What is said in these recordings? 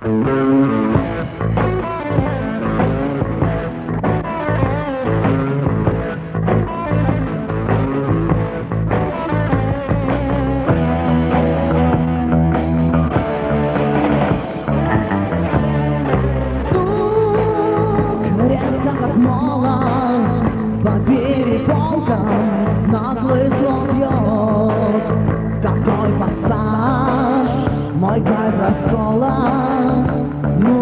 По перепонкам наглый зло бьет. Какой пассаж, мой кайф раскола. Ну,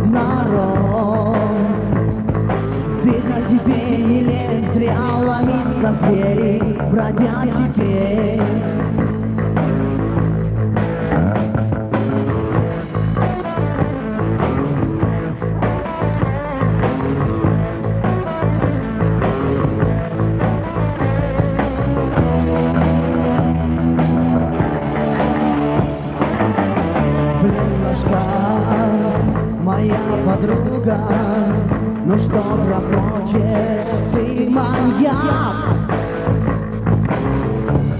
народ, видно тебе не лень зря ломиться в двери бродячий день. Моя подруга, ну что пропочешь, ты маньяк.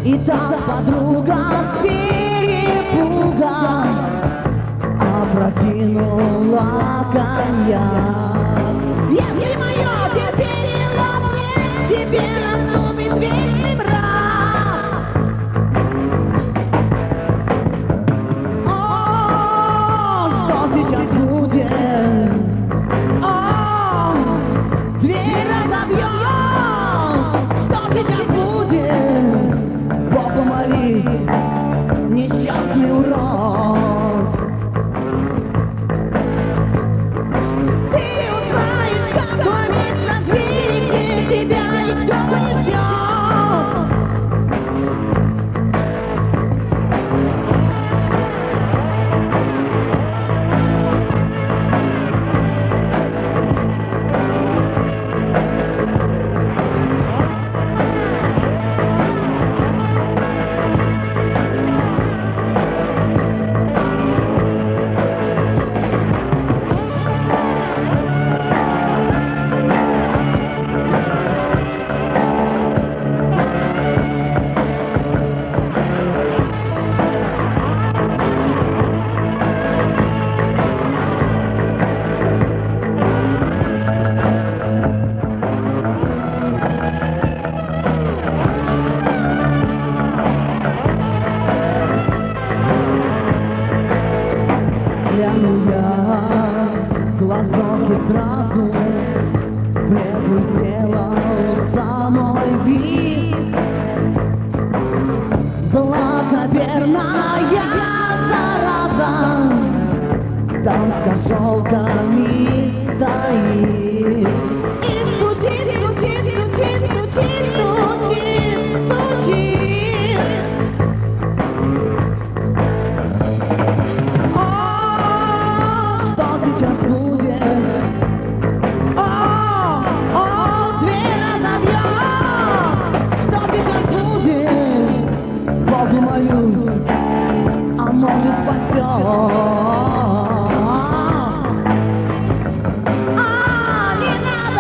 И та подруга с перепуга опрокинула коньяк. Если мое терпение лопнет, тебе наступит вечный мрак. Сейчас будет, дверь разобьет. Что сейчас будет? Богу молись, несчастный урод. Ты узнаешь, как ломиться в двери, где тебя никто не ждет. Гляну я в глазок и сразу бледный сделал самой вид. Благоверная зараза там с кошелками стоит. И стучит, стучит, стучит, стучит, стучит, стучит. Сейчас будет, дверь разобьет. Что сейчас будет? Богу молюсь, а может спасет. Не надо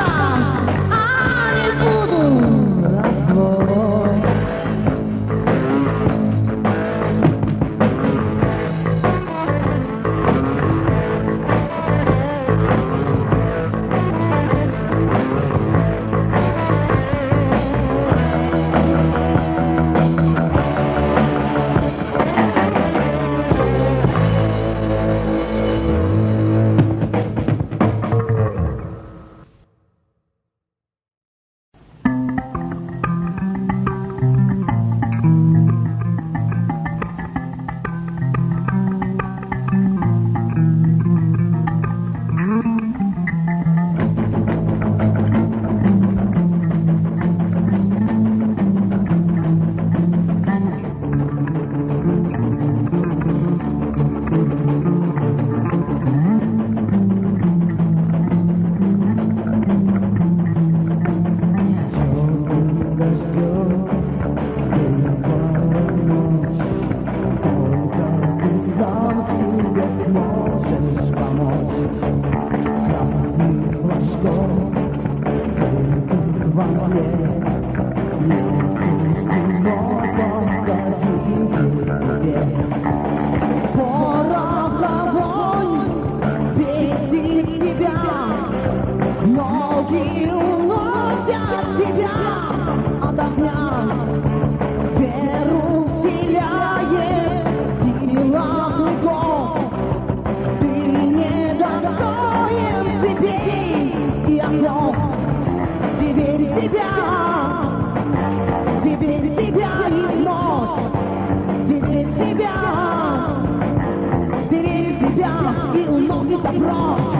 уносимся прочь.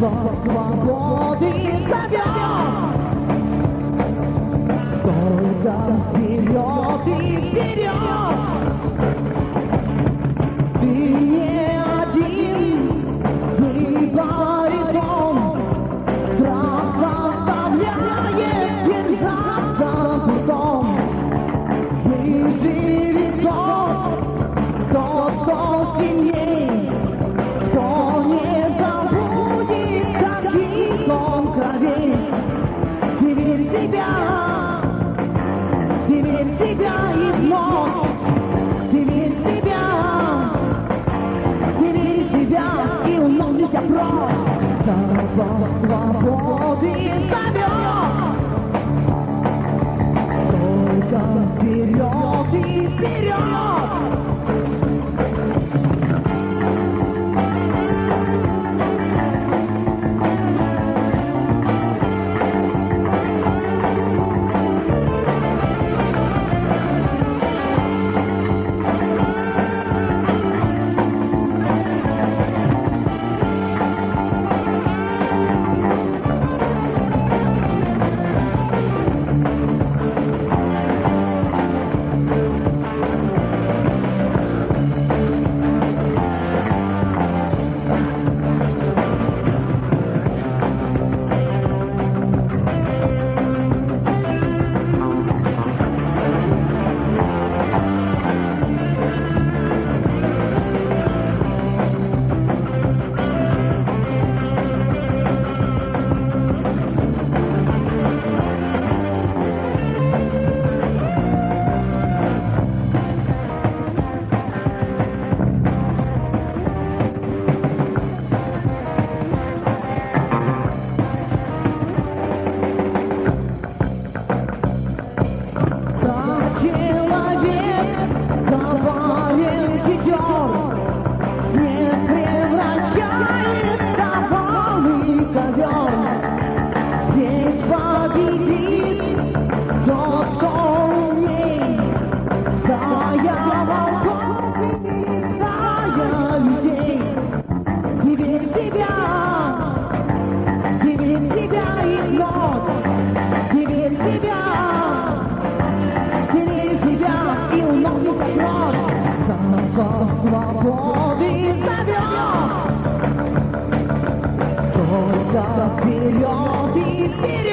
Запах свободы зовет. Только вперед и вперед. Ты не один, выбори дом. Страх заставляет держаться прутом. Выживет тот, кто сильней, кто не забудет, каких он кровей. Ты верь в себя и в ночь. Ты верь в себя и уносишься прочь. Запах свободы зовет. Только вперед и вперед. Свободы зовет. Только вперед и вперед.